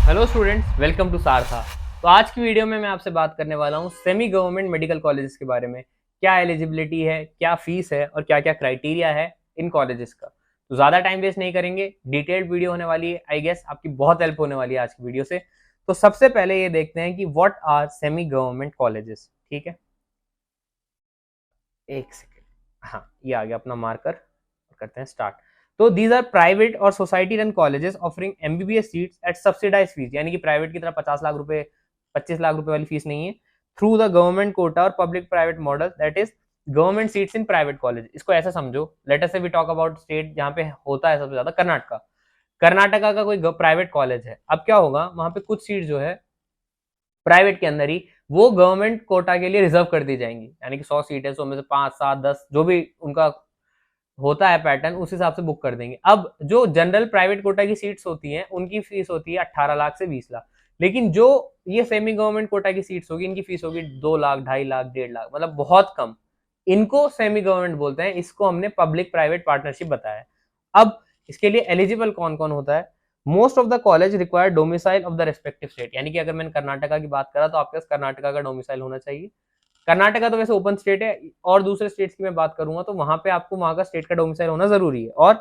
Hello students, welcome to Saartha. तो आज की वीडियो में मैं आपसे बात करने वाला हूँ सेमी गवर्नमेंट मेडिकल कॉलेजेस के बारे में। क्या एलिजिबिलिटी है, क्या फीस है और क्या क्या क्राइटेरिया है इन कॉलेजेस का। तो ज़्यादा टाइम वेस्ट नहीं करेंगे, डिटेल्ड वीडियो होने वाली है। आई गेस आपकी बहुत हेल्प होने वाली है आज की वीडियो से। तो सबसे पहले ये देखते हैं कि what are semi government colleges. ठीक है, एक सेकेंड। हाँ, ये आ गया अपना मार्कर। करते हैं स्टार्ट। तो दीज आर प्राइवेट और society run colleges offering MBBS seats at subsidise fees, यानी कि प्राइवेट की तरह 50 लाख रुपए 25 लाख रुपए वाली फीस नहीं है। थ्रू द गवर्नमेंट कोटा और public private model, that is government seats in private college. इसको ऐसा समझो, लेट अस से वी टॉक अबाउट स्टेट जहां पे होता है सबसे ज्यादा कर्नाटका। कर्नाटका का कोई प्राइवेट कॉलेज है, अब क्या होगा, वहां पे कुछ सीट जो है प्राइवेट के अंदर ही वो गवर्नमेंट कोटा के लिए रिजर्व कर दी जाएंगी। यानी कि 100 सीट है, 100 में से 5 7 10 जो भी उनका होता है पैटर्न, उस हिसाब से बुक कर देंगे। अब जो जनरल प्राइवेट कोटा की सीट्स होती हैं उनकी फीस होती है 18 लाख से 20 लाख। लेकिन जो ये सेमी गवर्नमेंट कोटा की सीट्स होगी, इनकी फीस होगी 2 लाख, 2.5 लाख, 1.5 लाख, मतलब बहुत कम। इनको सेमी गवर्नमेंट बोलते हैं। इसको हमने पब्लिक प्राइवेट पार्टनरशिप बताया। अब इसके लिए एलिजिबल कौन कौन होता है। Most of the college require domicile of the respective state, यानी कि अगर मैंने कर्नाटका की बात करा तो आपके पास कर्नाटका का डोमिसाइल होना चाहिए। कर्नाटका तो वैसे ओपन स्टेट है, और दूसरे स्टेट्स की मैं बात करूंगा तो वहां पे आपको वहां का स्टेट का डोमिसाइल होना जरूरी है। और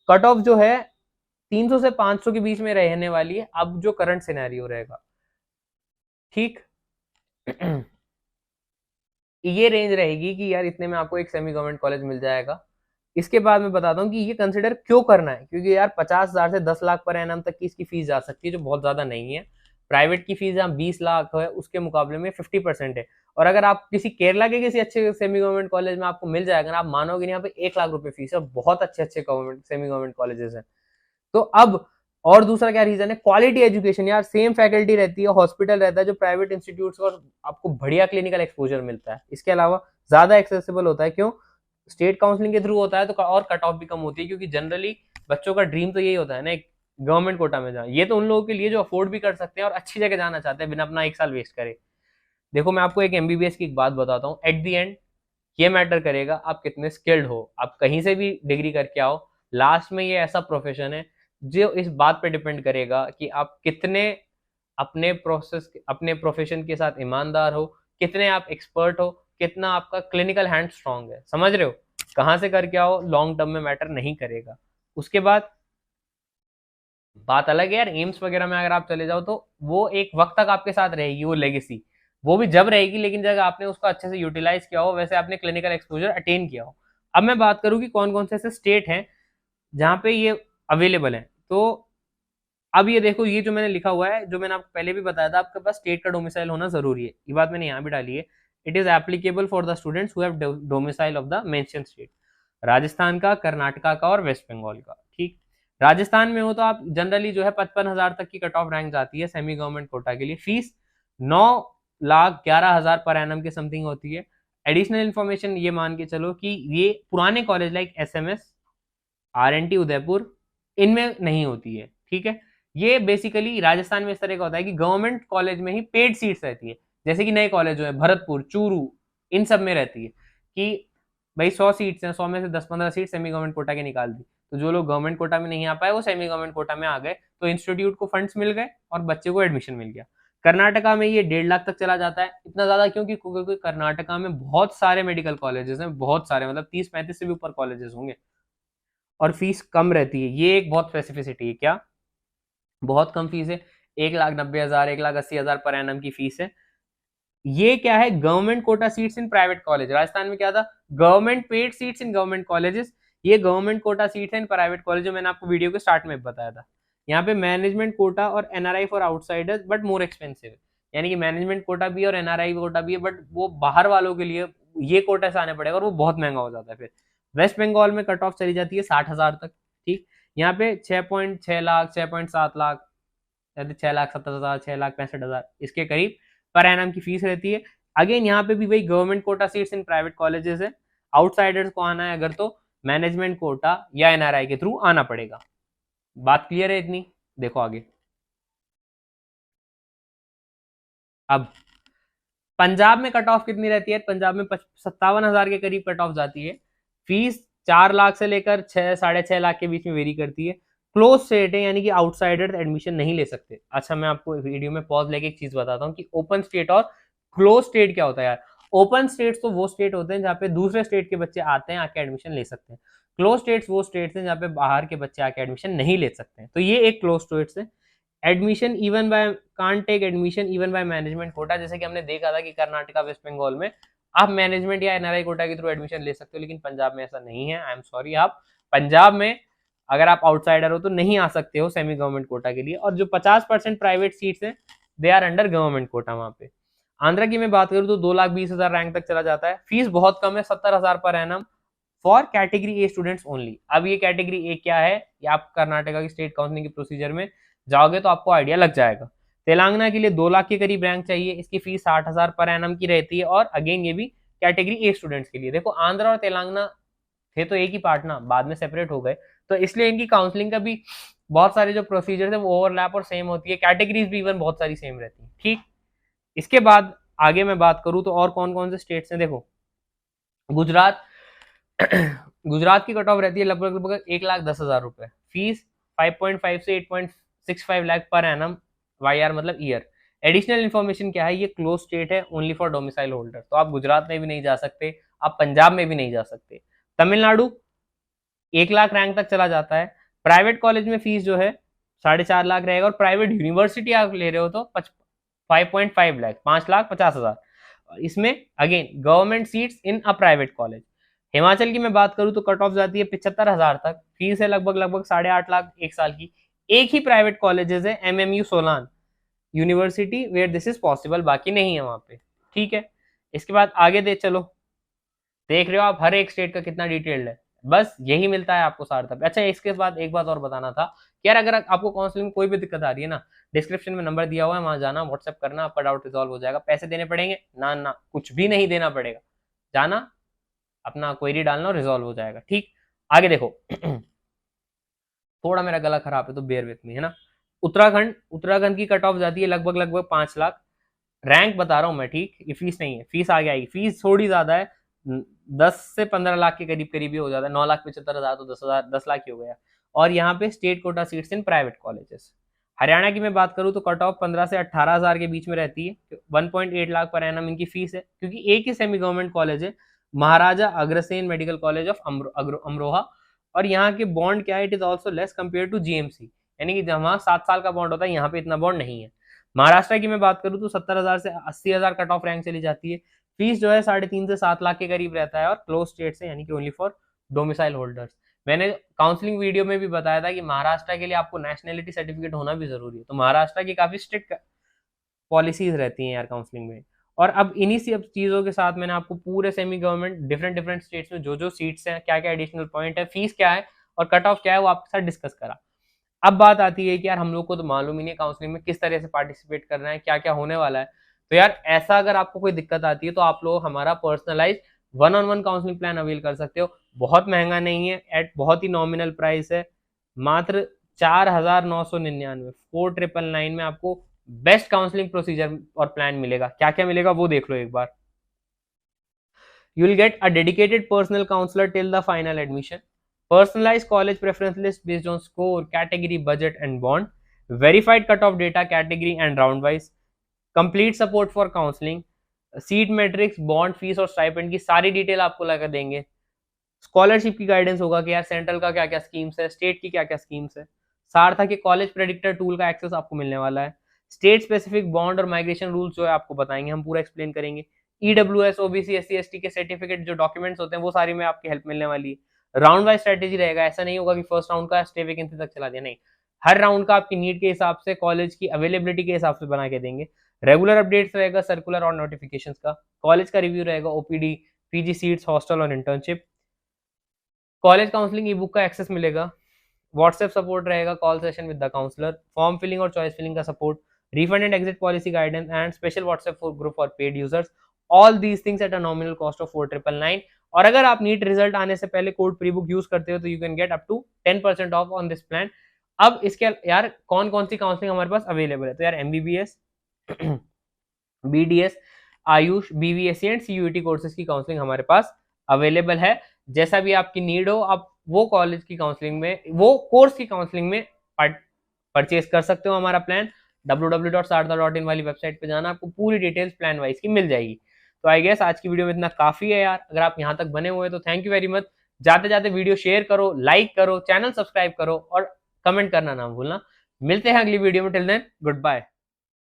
कट ऑफ जो है 300 से 500 के बीच में रहने वाली है, अब जो करंट सिनेरियो रहेगा। ठीक ये रेंज रहेगी कि यार इतने में आपको एक सेमी गवर्नमेंट कॉलेज मिल जाएगा। इसके बाद मैं बताता हूँ कि ये कंसिडर क्यों करना है, क्योंकि यार 50,000 से 10 लाख पर एनम तक की इसकी फीस जा सकती है, जो बहुत ज्यादा नहीं है। प्राइवेट की फीस जहाँ 20 लाख है, उसके मुकाबले में 50% है। और अगर आप किसी केरला के किसी अच्छे सेमी गवर्नमेंट कॉलेज में आपको मिल जाएगा ना, आप मानोगे नहीं, यहाँ पे 1 लाख रुपए फीस है। बहुत अच्छे अच्छे गवर्नमेंट सेमी गवर्नमेंट कॉलेजेस हैं। तो अब और दूसरा क्या रीजन है, क्वालिटी एजुकेशन। यार सेम फैकल्टी रहती है, हॉस्पिटल रहता है जो प्राइवेट इंस्टीट्यूट्स, और आपको बढ़िया क्लिनिकल एक्सपोजर मिलता है। इसके अलावा ज्यादा एक्सेसिबल होता है। क्यों? स्टेट काउंसलिंग के थ्रू होता है, तो और कट ऑफ भी कम होती है, क्योंकि जनरली बच्चों का ड्रीम तो यही होता है ना, एक गवर्नमेंट कोटा में जाए। ये तो उन लोगों के लिए जो अफोर्ड भी कर सकते हैं और अच्छी जगह जाना चाहते हैं बिना अपना 1 साल वेस्ट करे। देखो मैं आपको एक एमबीबीएस की एक बात बताता हूँ। एट दी एंड ये मैटर करेगा आप कितने स्किल्ड हो। आप कहीं से भी डिग्री करके आओ, लास्ट में ये ऐसा प्रोफेशन है जो इस बात पे डिपेंड करेगा कि आप कितने अपने प्रोफेशन के साथ ईमानदार हो, कितने आप एक्सपर्ट हो, कितना आपका क्लिनिकल हैंड स्ट्रांग है। समझ रहे हो? कहां से करके आओ लॉन्ग टर्म में मैटर नहीं करेगा। उसके बाद बात अलग है यार, एम्स वगैरह में अगर आप चले जाओ तो वो एक वक्त तक आपके साथ रहेगी वो लेगेसी। वो भी जब रहेगी, लेकिन जब आपने उसको अच्छे से यूटिलाइज किया हो, वैसे आपने क्लिनिकल एक्सपोजर अटेन किया हो। अब मैं बात करूं कि कौन कौन से ऐसे स्टेट हैं जहां पे ये अवेलेबल है। तो अब ये देखो, ये जो मैंने लिखा हुआ है, जो मैंने आपको पहले भी बताया था, आपके पास स्टेट का डोमिसाइल होना जरूरी है। ये बात मैंने यहाँ भी डाली है। It is applicable for the students who have domicile of the mention state. Rajasthan का, कर्नाटका का और वेस्ट बंगाल का। ठीक, राजस्थान में हो तो आप जनरली जो है 55,000 तक की कट ऑफ रैंक जाती है सेमी गवर्नमेंट कोटा के लिए। फीस 9,11,000 पर एनम के समथिंग होती है। एडिशनल इन्फॉर्मेशन ये मान के चलो कि ये पुराने college like SMS, RNT Udaipur, इनमें नहीं होती है। ठीक है, ये बेसिकली राजस्थान में इस तरह का होता है कि गवर्नमेंट कॉलेज में ही पेड सीट्स रहती है। जैसे कि नए कॉलेज जो है भरतपुर, चूरू, इन सब में रहती है कि भाई 100 सीट्स हैं, 100 में से 10-15 सीट सेमी गवर्नमेंट कोटा के निकाल दी। तो जो लोग गवर्नमेंट कोटा में नहीं आ पाए वो सेमी गवर्नमेंट कोटा में आ गए, तो इंस्टीट्यूट को फंड्स मिल गए और बच्चे को एडमिशन मिल गया। कर्नाटका में ये 1.5 लाख तक चला जाता है। इतना ज्यादा क्योंकि क्योंकि कर्नाटका में बहुत सारे मेडिकल कॉलेजेस हैं, बहुत सारे, मतलब 30-35 से भी ऊपर कॉलेजेस होंगे, और फीस कम रहती है। ये एक बहुत स्पेसिफिसिटी है। क्या? बहुत कम फीस है। 1,90,000, 1,80,000 पर एनम की फीस है। ये क्या है? Government quota seats in private college. Rajasthan में क्या था? Government paid seats in government colleges. ये government quota seats in private college, जो मैंने आपको वीडियो के स्टार्ट में बताया था। यहाँ पे मैनेजमेंट कोटा और NRI for outsiders but more expensive है। यानी कि मैनेजमेंट कोटा भी और एनआरआई कोटा भी है, बट वो बाहर वालों के लिए ये कोटा से आने पड़ेगा और वो बहुत महंगा हो जाता है। फिर वेस्ट बंगाल में कट ऑफ चली जाती है 60,000 तक। ठीक, यहाँ पे 6.6 लाख, 6.7 लाख, 6,70,000, 6,65,000 इसके करीब पर एनम की फीस रहती है। अगेन यहाँ पे भी वही government quota seats in private colleges है। आउटसाइडर्स को आना है अगर, तो मैनेजमेंट कोटा या एनआरआई के थ्रू आना पड़ेगा। बात क्लियर है इतनी? देखो आगे। अब पंजाब में कट ऑफ कितनी रहती है? पंजाब में 57,000 के करीब कट ऑफ जाती है। फीस 4 लाख से लेकर 6-6.5 लाख के बीच में वेरी करती है। क्लोज स्टेट है, यानी कि आउटसाइडर एडमिशन नहीं ले सकते। अच्छा, मैं आपको वीडियो में पॉज लेके एक चीज बताता हूँ कि ओपन स्टेट और क्लोज स्टेट क्या होता है यार। ओपन स्टेट्स तो वो स्टेट होते हैं जहाँ पे दूसरे स्टेट के बच्चे आते हैं, आके एडमिशन ले सकते हैं। क्लोज स्टेट्स वो स्टेट्स हैं जहाँ पे बाहर के बच्चे आके एडमिशन नहीं ले सकते हैं। तो ये एक क्लोज स्टेट्स है। Admission even by can't take admission even by management quota, जैसे कि हमने देखा था कि कर्नाटका वेस्ट बंगाल में आप मैनेजमेंट या एनआरआई कोटा के थ्रू एडमिशन ले सकते हो, लेकिन पंजाब में ऐसा नहीं है। आई एम सॉरी, आप पंजाब में अगर आप आउटसाइडर हो तो नहीं आ सकते हो सेमी गवर्नमेंट कोटा के लिए। और जो 50% प्राइवेट सीट्स हैं they are under government quota वहां पे। आंध्रा की मैं बात करूँ तो 2,20,000 रैंक तक चला जाता है। फीस बहुत कम है, 70,000 per annum for category A students only. अब ये कैटेगरी ए क्या है, ये आप कर्नाटका की स्टेट काउंसलिंग के प्रोसीजर में जाओगे तो आपको आइडिया लग जाएगा। तेलंगाना के लिए 2 लाख के करीब रैंक चाहिए, इसकी फीस 60,000 पर एनम की रहती है। और अगेन ये भी कैटेगरी ए स्टूडेंट्स के लिए। देखो, आंध्रा और तेलंगाना थे तो एक ही पार्ट ना, बाद में सेपरेट हो गए, तो इसलिए इनकी काउंसलिंग का भी बहुत सारे जो प्रोसीजर है वो ओवरलैप और सेम होती है। कैटेगरीज भी इवन बहुत सारी सेम रहती है। ठीक, इसके बाद आगे मैं बात करूं तो और कौन कौन से स्टेट्स हैं। देखो, गुजरात गुजरात की कट ऑफ रहती है लगभग 1,10,000 रुपए। फीस 5.5 से 8.65 लाख पर एनम YR मतलब ईयर। एडिशनल इन्फॉर्मेशन क्या है, ये क्लोज स्टेट है ओनली फॉर डोमिसाइल होल्डर, तो आप गुजरात में भी नहीं जा सकते, आप पंजाब में भी नहीं जा सकते। तमिलनाडु 1 लाख रैंक तक चला जाता है। प्राइवेट कॉलेज में फीस जो है 4.5 लाख रहेगा, और प्राइवेट यूनिवर्सिटी आप ले रहे हो तो 5.5 लाख, 5,50,000। इसमें again government seats in a private college. Himachal की मैं बात करूं तो कट ऑफ जाती है 75,000 तक। फीस है लगभग 8.5 लाख एक साल की। एक ही प्राइवेट कॉलेजेस है MMU Solan university where this is possible, बाकी नहीं है वहां पे। ठीक है, इसके बाद आगे दे चलो, देख रहे हो आप हर एक स्टेट का कितना डिटेल्ड है, बस यही मिलता है आपको सार्थक। अच्छा, इसके बाद एक बात और बताना था कि यार अगर आपको काउंसलिंग में कोई भी दिक्कत आ रही है ना, डिस्क्रिप्शन में नंबर दिया हुआ है, वहां जाना, व्हाट्सएप करना, आपका डाउट रिजॉल्व हो जाएगा। पैसे देने पड़ेंगे ना? ना, कुछ भी नहीं देना पड़ेगा, जाना, अपना क्वेरी डालना और रिजॉल्व हो जाएगा। ठीक, आगे देखो थोड़ा मेरा गला खराब है तो बेयर विथ मी, है ना। उत्तराखंड की कट ऑफ जाती है लगभग 5 लाख। रैंक बता रहा हूं मैं, ठीक, ये फीस नहीं है, फीस आगे आएगी। फीस थोड़ी ज्यादा है, 10 से 15 लाख के करीब ही हो जाता है। 9,75,000 तो 10 लाख ही हो गया। और यहाँ पे state quota seats in private colleges. Haryana की मैं बात करूं तो कट ऑफ 15 से 18,000 के बीच में रहती है। 1.8 लाख पर एनम इनकी फीस है, क्योंकि एक ही सेमी गवर्नमेंट कॉलेज है, Maharaja Agrasen medical college of Amroha. और यहाँ के बॉन्ड क्या है, it is also less compare to GMC, यानी कि जहाँ 7 साल का बॉन्ड होता है यहाँ पे इतना बॉन्ड नहीं है। महाराष्ट्र की मैं बात करूं तो 70,000 से 80,000 कट ऑफ रैंक चली जाती है। फीस जो है 3.5 से 7 लाख के करीब रहता है, और क्लोज स्टेट से, यानी कि ओनली फॉर डोमिसाइल होल्डर्स। मैंने काउंसलिंग वीडियो में भी बताया था कि महाराष्ट्र के लिए आपको नेशनलिटी सर्टिफिकेट होना भी जरूरी है, तो महाराष्ट्र की काफी स्ट्रिक्ट पॉलिसीज रहती हैं यार काउंसलिंग में। और अब इन्हीं सब चीजों के साथ मैंने आपको पूरे सेमी गवर्नमेंट डिफरेंट स्टेट्स में जो सीट्स हैं, क्या क्या एडिशनल पॉइंट है, फीस क्या है और कट ऑफ क्या है, वो आपके साथ डिस्कस करा। अब बात आती है कि यार हम लोग को तो मालूम ही नहीं काउंसलिंग में किस तरह से पार्टिसिपेट करना है, क्या क्या होने वाला है। तो यार ऐसा अगर आपको कोई दिक्कत आती है तो आप लोग हमारा personalise 1-on-1 counselling plan avail कर सकते हो। बहुत महंगा नहीं है, एट बहुत ही नॉमिनल प्राइस है, मात्र 4,999, 4,999 में आपको बेस्ट काउंसलिंग प्रोसीजर और प्लान मिलेगा। क्या क्या मिलेगा वो देख लो एक बार। You will get a dedicated personal counsellor till the final admission, personalized college preference list based on score, category, budget and bond, verified cutoff data category and round wise, complete support for counseling, seat matrix, bond, fees और stipend की सारी detail आपको लगा देंगे। Scholarship की guidance होगा कि यार सेंट्रल का क्या क्या स्कीम्स है, स्टेट की क्या क्या स्कीम्स है। सारथा के कॉलेज प्रेडिक्टर टूल का एक्सेस आपको मिलने वाला है। स्टेट स्पेसिफिक बॉन्ड और माइग्रेशन रूल्स जो है आपको बताएंगे, हम पूरा एक्सप्लेन करेंगे। EWS, OBC, SC, ST के सर्टिफिकेट जो डॉक्यूमेंट्स होते हैं वो सारी में आपकी हेल्प मिलने वाली है। राउंड वाइज स्ट्रेटेजी रहेगा, ऐसा नहीं होगा कि फर्स्ट राउंड का स्टे वैकेंसी तक चला दिया, नहीं, हर राउंड का आपकी नीड के हिसाब से, कॉलेज की अवेलेबिलिटी के हिसाब से बना के देंगे। रेगुलर अपडेट्स रहेगा सर्कुलर और नोटिफिकेशंस का। कॉलेज का रिव्यू रहेगा, OPD, PG सीट्स, हॉस्टल और internship. College counselling e book का एक्सेस मिलेगा। व्हाट्सएप सपोर्ट रहेगा, call session with the counsellor, form filling और चॉइस फिलिंग का support, refund and exit policy guidance and special WhatsApp group for paid users. All these things at a nominal cost of 4,999। और अगर आप NEET result आने से पहले code pre book use करते हो तो you can get up to 10% off on this plan. अब इसके यार कौन कौन सी काउंसलिंग हमारे पास अवेलेबल है, तो यार MBBS, BDS, Ayush, BVSC and CUET courses की काउंसलिंग हमारे पास अवेलेबल है। जैसा भी आपकी नीड हो आप वो कॉलेज की काउंसलिंग में, वो कोर्स की काउंसलिंग में परचेज कर सकते हो हमारा प्लान। www.sarda.in वाली वेबसाइट पे जाना, आपको पूरी डिटेल्स प्लान वाइज की मिल जाएगी। तो आई गेस आज की वीडियो में इतना काफी है यार। अगर आप यहाँ तक बने हुए हैं तो थैंक यू वेरी मच। जाते जाते वीडियो शेयर करो, लाइक करो, चैनल सब्सक्राइब करो और कमेंट करना ना भूलना। मिलते हैं अगली वीडियो में। Till then good bye.